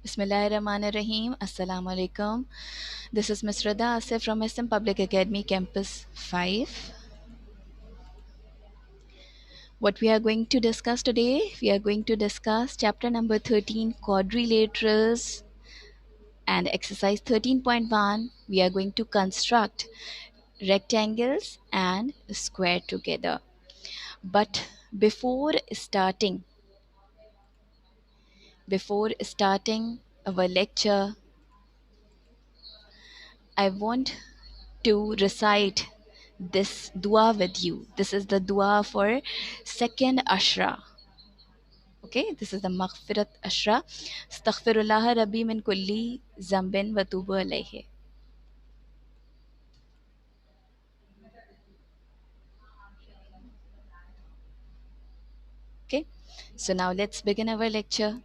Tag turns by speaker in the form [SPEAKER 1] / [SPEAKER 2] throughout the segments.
[SPEAKER 1] Bismillahirrahmanirrahim. Assalamu alaikum. This is Ms. Rada Asif from SM Public Academy Campus 5. What we are going to discuss today, we are going to discuss chapter number 13, Quadrilaterals, and exercise 13.1. We are going to construct rectangles and square together. But before starting our lecture, I want to recite this dua with you. This is the dua for second ashra. Okay, this is the maghfirat ashra. Astaghfirullah rabbi min kulli zambin wa tubu alayhi. Okay, so now let's begin our lecture.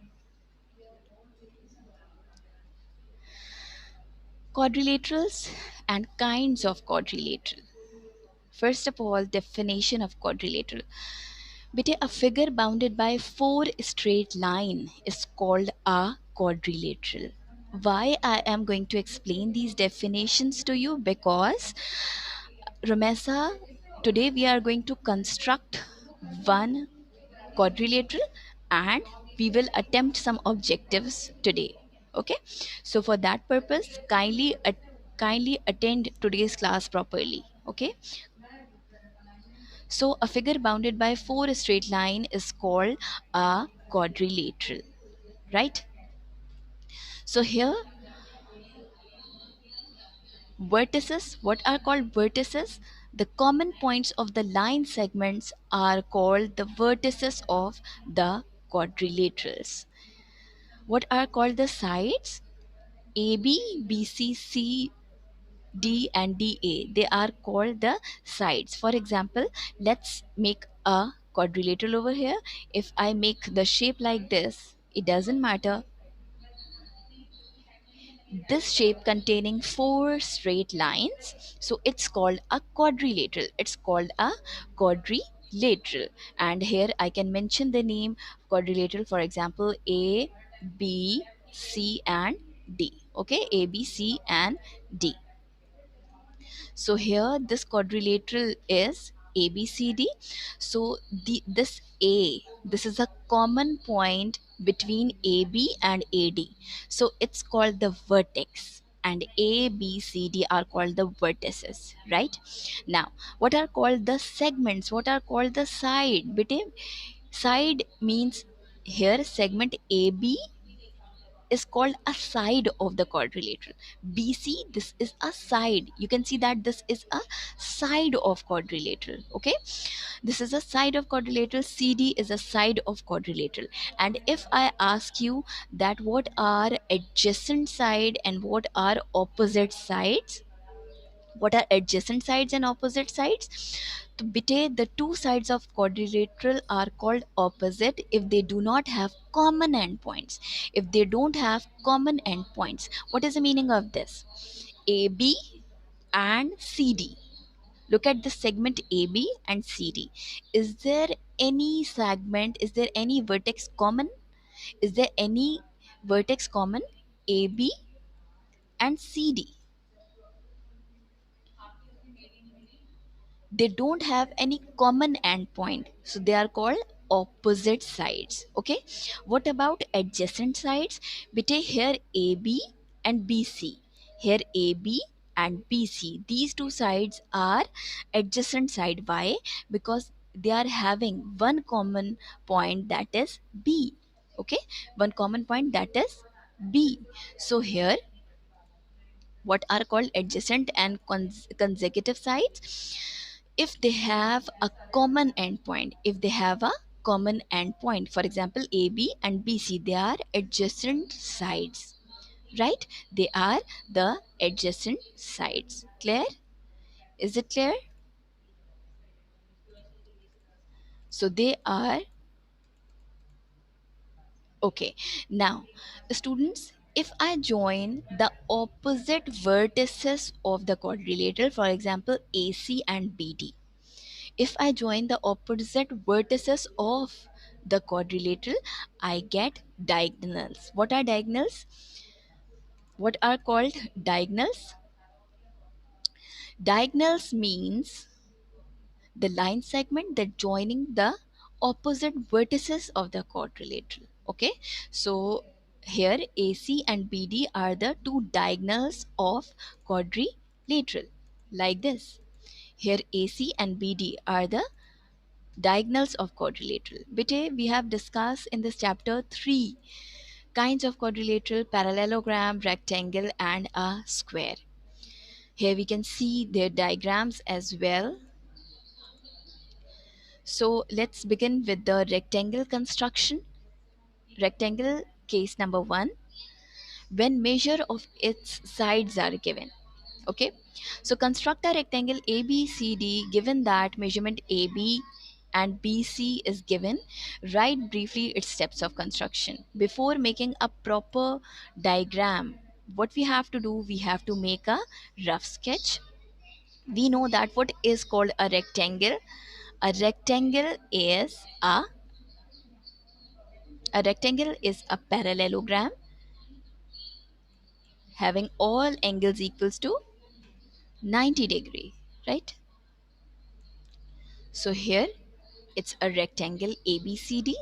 [SPEAKER 1] Quadrilaterals and kinds of quadrilateral. First of all, definition of quadrilateral. Bete, a figure bounded by four straight line is called a quadrilateral. Why I am going to explain these definitions to you? Because Ramesa, today we are going to construct one quadrilateral and we will attempt some objectives today. Okay, so for that purpose, kindly attend today's class properly. Okay, so a figure bounded by four straight line is called a quadrilateral, right? So here vertices, what are called vertices? The common points of the line segments are called the vertices of the quadrilaterals. What are called the sides? AB, BC, CD, and DA. They are called the sides. For example, let's make a quadrilateral over here. If I make the shape like this, it doesn't matter. This shape containing four straight lines, so it's called a quadrilateral. It's called a quadrilateral. And here I can mention the name quadrilateral, for example, A, B, C, and D. Okay, A, B, C, and D. So here this quadrilateral is ABCD. So this A, this is a common point between AB and AD. So it's called the vertex, and A, B, C, D are called the vertices, right? Now, what are called the segments? What are called the side? Bete, side means here segment AB is called a side of the quadrilateral. BC, this is a side. You can see that this is a side of quadrilateral. Okay, this is a side of quadrilateral. CD is a side of quadrilateral. And if I ask you that what are adjacent side and what are opposite sides, what are adjacent sides and opposite sides? So, the two sides of quadrilateral are called opposite if they do not have common endpoints. If they don't have common endpoints, what is the meaning of this? AB and CD. Look at the segment AB and CD. Is there any segment, is there any vertex common? Is there any vertex common? AB and CD. They don't have any common endpoint, so they are called opposite sides. Okay, what about adjacent sides? Bete, here AB and BC, here AB and BC, these two sides are adjacent side. Why? Because they are having one common point, that is B. Okay, one common point, that is B. So here what are called adjacent and consecutive sides? If they have a common endpoint, if they have a common endpoint, for example AB and BC, they are adjacent sides, right? They are the adjacent sides. Clear? Is it clear? So they are okay. Now students, if I join the opposite vertices of the quadrilateral, for example AC and BD, if I join the opposite vertices of the quadrilateral, I get diagonals. What are diagonals? What are called diagonals? Diagonals means the line segment that joining the opposite vertices of the quadrilateral. Okay, so here AC and BD are the two diagonals of quadrilateral, like this. Here AC and BD are the diagonals of quadrilateral. Bete, we have discussed in this chapter three kinds of quadrilateral: parallelogram, rectangle, and a square. Here we can see their diagrams as well. So let's begin with the rectangle construction. Rectangle case number one, when measure of its sides are given. Okay, so construct a rectangle ABCD given that measurement AB and BC is given. Write briefly its steps of construction. Before making a proper diagram, what we have to do, we have to make a rough sketch. We know that what is called a rectangle. A rectangle is a parallelogram having all angles equals to 90-degree, right? So here it's a rectangle ABCD.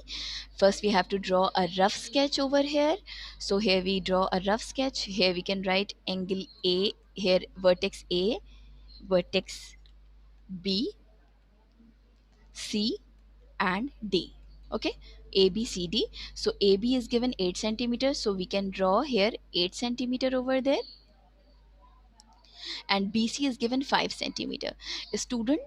[SPEAKER 1] First we have to draw a rough sketch over here. So here we draw a rough sketch. Here we can write angle A, here vertex A, vertex B, C and D. Okay, ABCD. So AB is given 8 centimeters, so we can draw here 8 centimeter over there, and BC is given 5 centimeter. Student,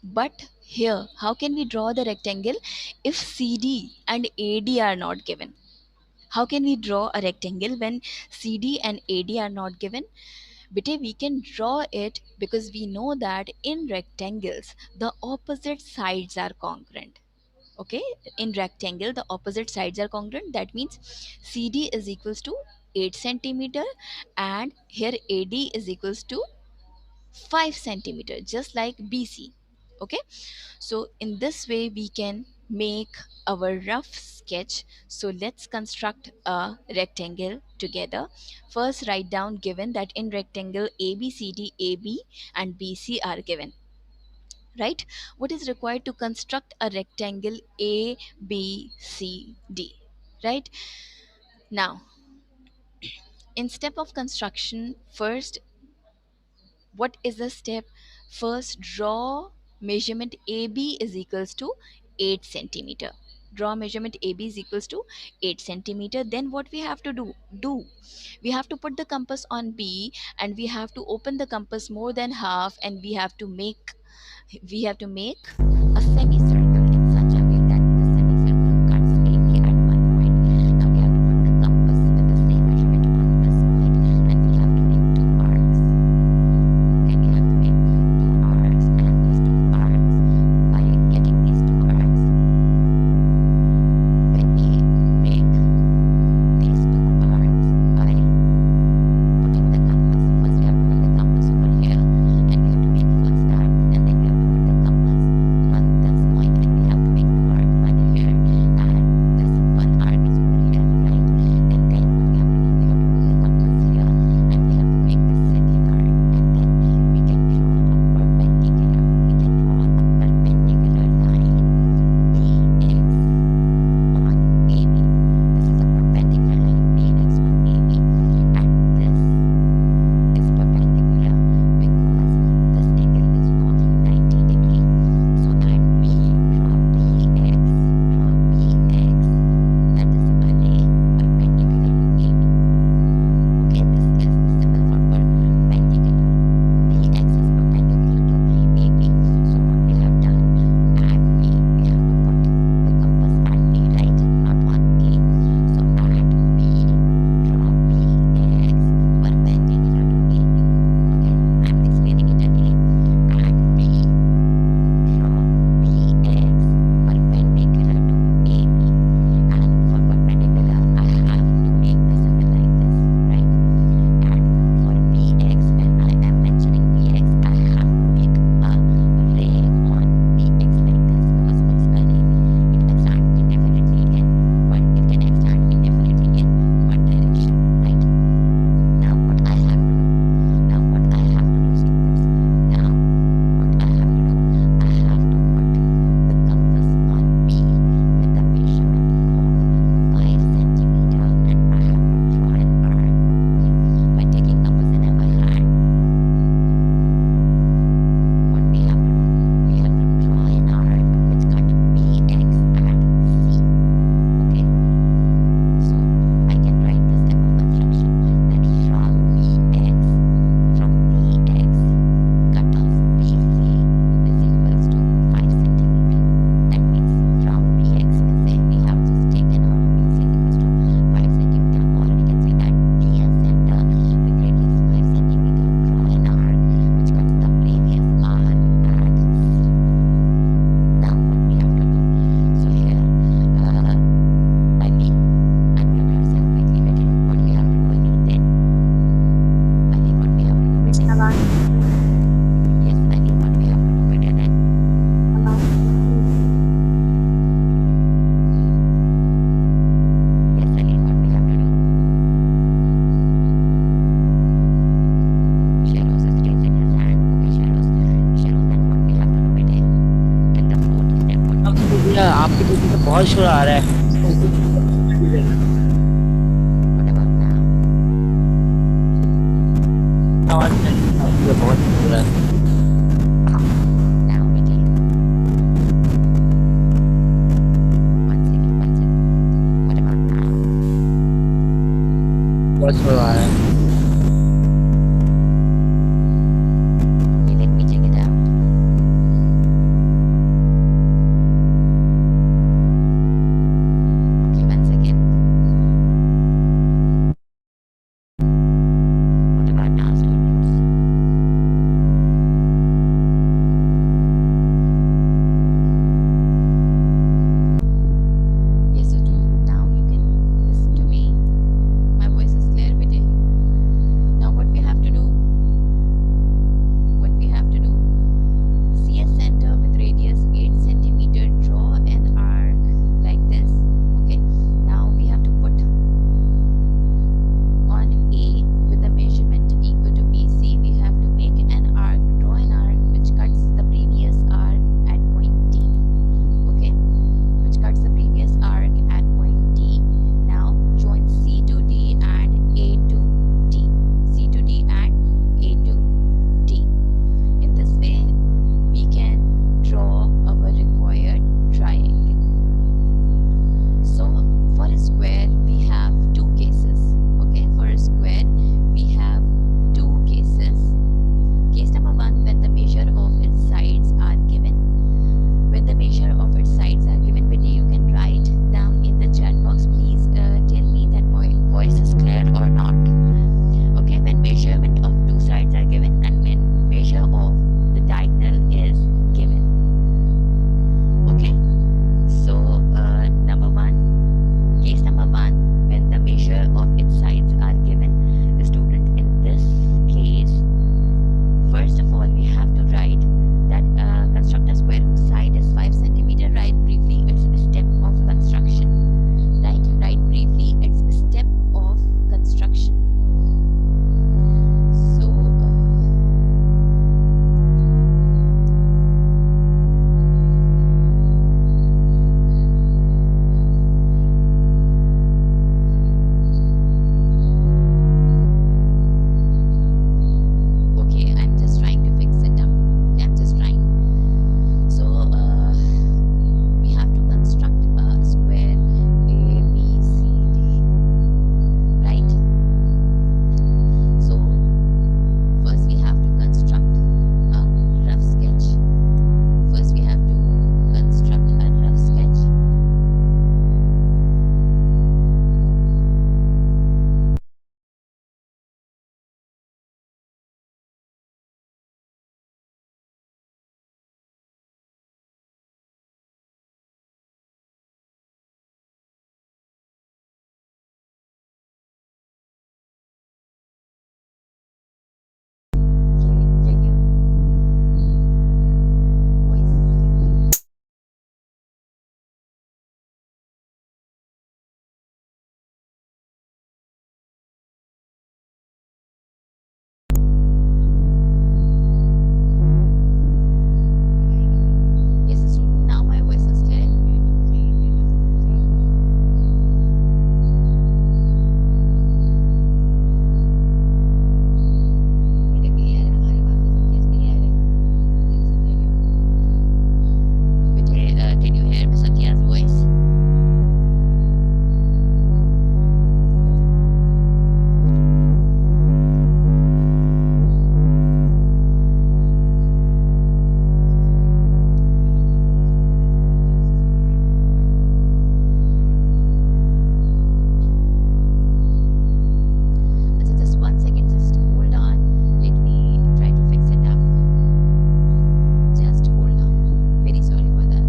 [SPEAKER 1] but here how can we draw the rectangle if CD and AD are not given? How can we draw a rectangle when CD and AD are not given? Bete, we can draw it because we know that in rectangles the opposite sides are congruent. Okay, in rectangle the opposite sides are congruent. That means CD is equals to 8 centimeter and here AD is equals to 5 centimeter, just like BC. Okay, so in this way we can make our rough sketch. So let's construct a rectangle together. First write down given that in rectangle ABCD, AB and BC are given, right? What is required to construct a rectangle ABCD, right? Now in step of construction, first, what is the step? First, draw measurement AB is equals to 8 centimeter. Draw measurement AB is equals to 8 centimeter. Then what we have to do? We have to put the compass on B and we have to open the compass more than half, and we have to make a semicircle in such a way that the semicircle cuts AB at one point. Now we have to put the compass with the same measurement on this point, and we have to make two arcs. Okay, we have to make two arcs, and these two arcs, by getting these two arcs, when we make these two arcs by putting the compass, first we have to put the compass over here, and we have to make first that, and then we have to put the compass on this
[SPEAKER 2] बहुत शोर आ रहा है।
[SPEAKER 1] What about now?
[SPEAKER 2] आवाज नहीं आ रही है, बहुत शोर हो रहा है।
[SPEAKER 1] Now better. One second, one second. What about now?
[SPEAKER 2] बहुत शोर आ रहा है।
[SPEAKER 1] Okay, let me check it out. Okay, one second. What about now, students? Yes, student. Now you can listen to me. My voice is clear, bete. Now what we have to do? What we have to do? See a center with radius 8 centimeter. Draw an arc like this. Okay. Now we have to put on A with the measurement equal to BC. We have to make an arc, draw an arc which cuts the previous arc at point D. Okay, which cuts the previous arc at point D. Now join C to D and A to D. C to D and A to D. In this way, we can draw our required triangle. So for a square, we have two cases. Okay, for a square, we have two cases. Case number one, when the measure of its sides are given. When the measure of its sides are given, Betty, you can write down in the chat box. Please tell me that my voice is clear or not. Okay, when measurement of two sides are given and when measure of the diagonal is given. Okay, so number one, case number one, when the measure of its sides are given. The student, in this case, first of all, we have to write that construct a square whose side is 5 centimeter. Write briefly its step of construction. Right? Write briefly its step of construction. So, okay, I'm just trying to fix it up. Okay, I'm just trying. So, we have to construct a square A, B, C, D. Right? So, first we have to construct a rough sketch. First we have to construct a rough sketch. Can you voice? Yes, student. Now my voice is clear. Beta clear है हमारे पास तो सब चीज clear है. Beta, can you hear Miss Satya's voice? Just 1 second, just hold on. Let me try to fix it up. Just hold on. Very sorry for that.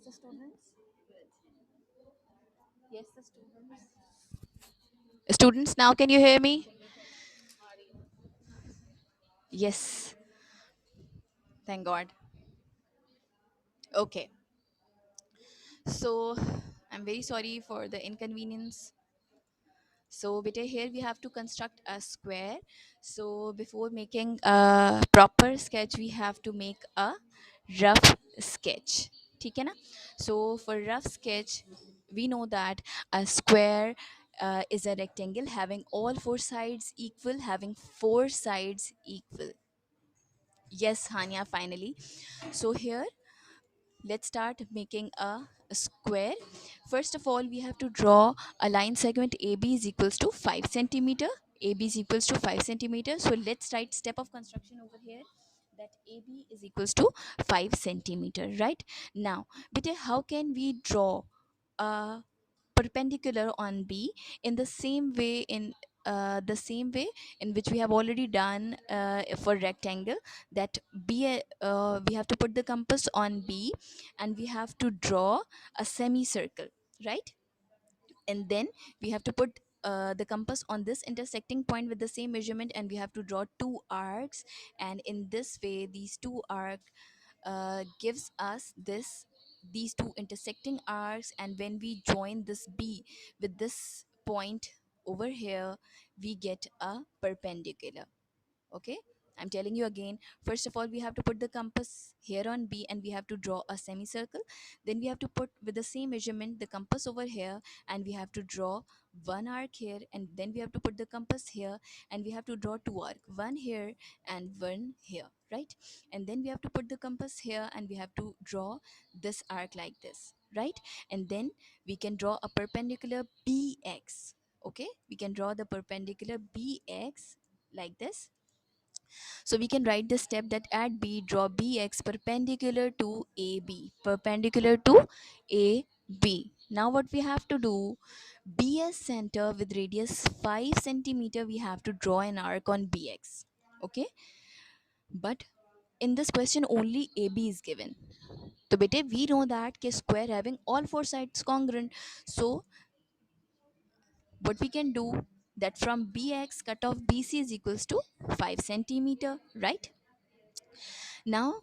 [SPEAKER 1] the students. Yes, the students. Students, now can you hear me? Yes, thank God. Okay, so I'm very sorry for the inconvenience. So, beta, here we have to construct a square. So, before making a proper sketch, we have to make a rough sketch. ठीक है ना? So, for rough sketch, we know that a square is a rectangle having all four sides equal, having four sides equal. Yes, Hania, finally. So, here let's start making a square. First of all, we have to draw a line segment. AB is equals to 5 centimeter. AB is equals to 5 centimeter. So let's write step of construction over here, that AB is equals to 5 centimeter, right? Now, but how can we draw a perpendicular on B in the same way, in which we have already done for rectangle, that we have to put the compass on B and we have to draw a semicircle, right? And then we have to put the compass on this intersecting point with the same measurement, and we have to draw two arcs, and in this way these two arcs gives us these two intersecting arcs, and when we join this B with this point over here, we get a perpendicular. Okay, I'm telling you again. First of all, we have to put the compass here on B and we have to draw a semicircle. Then we have to put with the same measurement the compass over here and we have to draw one arc here, and then we have to put the compass here and we have to draw two arc, one here and one here, right? And then we have to put the compass here and we have to draw this arc like this, right? And then we can draw a perpendicular BX. Okay, we can draw the perpendicular BX like this. So we can write the step that at B, draw BX perpendicular to AB. Perpendicular to AB. Now what we have to do, BS center with radius 5 centimeter, we have to draw an arc on BX. Okay. But in this question only AB is given. So bete, we know that ke square having all four sides congruent. So what we can do, that from BX cut off BC is equals to 5 centimeter, right? Now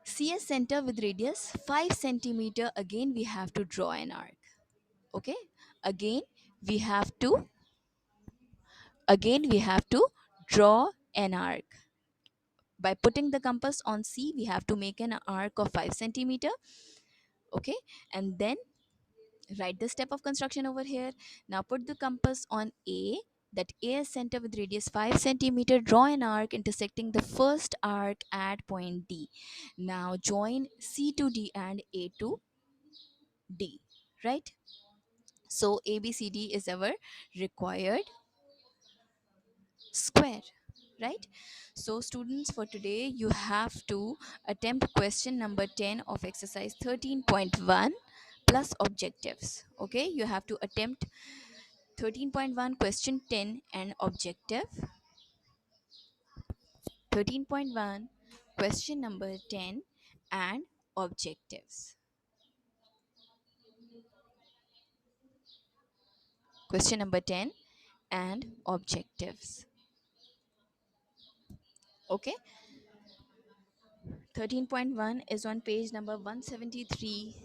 [SPEAKER 1] CS center with radius 5 centimeter, again we have to draw an arc. Okay, again we have to draw an arc. By putting the compass on C, we have to make an arc of 5 centimeter. Okay, and then write the step of construction over here. Now put the compass on A, that A is center with radius 5 centimeter. Draw an arc intersecting the first arc at point D. Now join C to D and A to D, right? So ABCD is our required square, right? So students, for today you have to attempt question number 10 of exercise 13.1 plus objectives. Okay, you have to attempt 13.1 question 10 and objective 13.1 question number 10 and objectives. Question number 10 and objectives. Okay, 13.1 is on page number 173.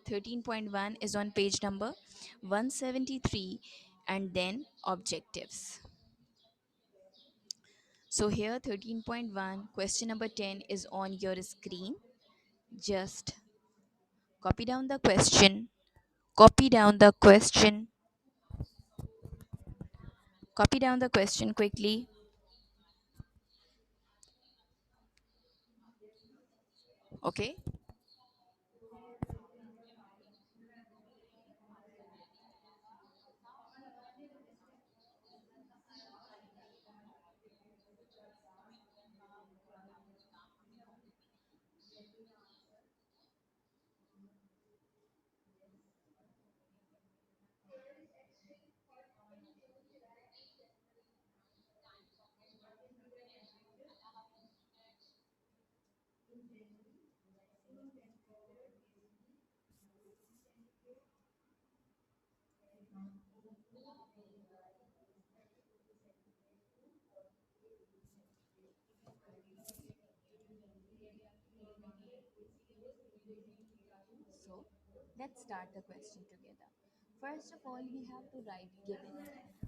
[SPEAKER 1] 13.1 is on page number 173, and then objectives. So here 13.1 question number 10 is on your screen. Just copy down the question, copy down the question, copy down the question quickly. Okay, Let's start the question together. First of all, we have to write given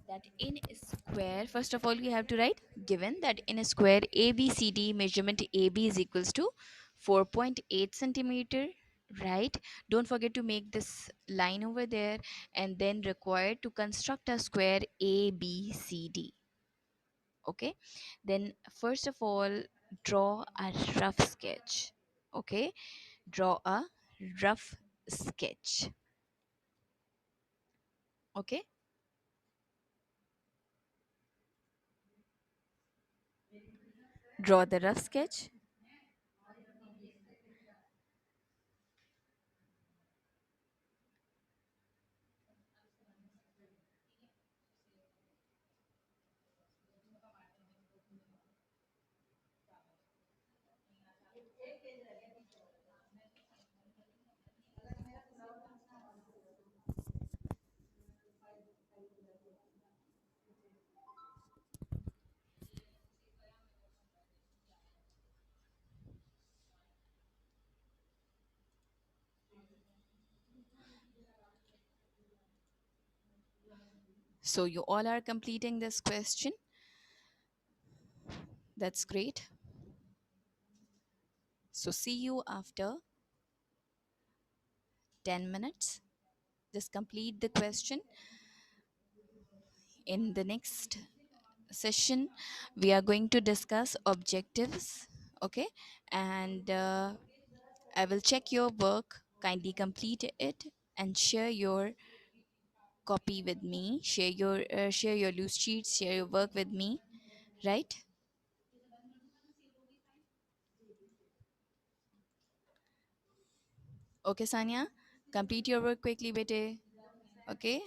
[SPEAKER 1] that in a square, first of all, we have to write given that in a square ABCD measurement AB is equals to 4.8 centimeter, right? Don't forget to make this line over there, and then required to construct a square ABCD. Okay, then first of all, draw a rough sketch. Okay, draw a rough sketch. Okay, draw the rough sketch. So you all are completing this question. That's great. So see you after 10 minutes. Just complete the question. In the next session, we are going to discuss objectives. Okay, and I will check your work. Kindly complete it and share your copy with me. Share your loose sheets. Share your work with me. Right? Okay, Sanya. Complete your work quickly, bete. Okay.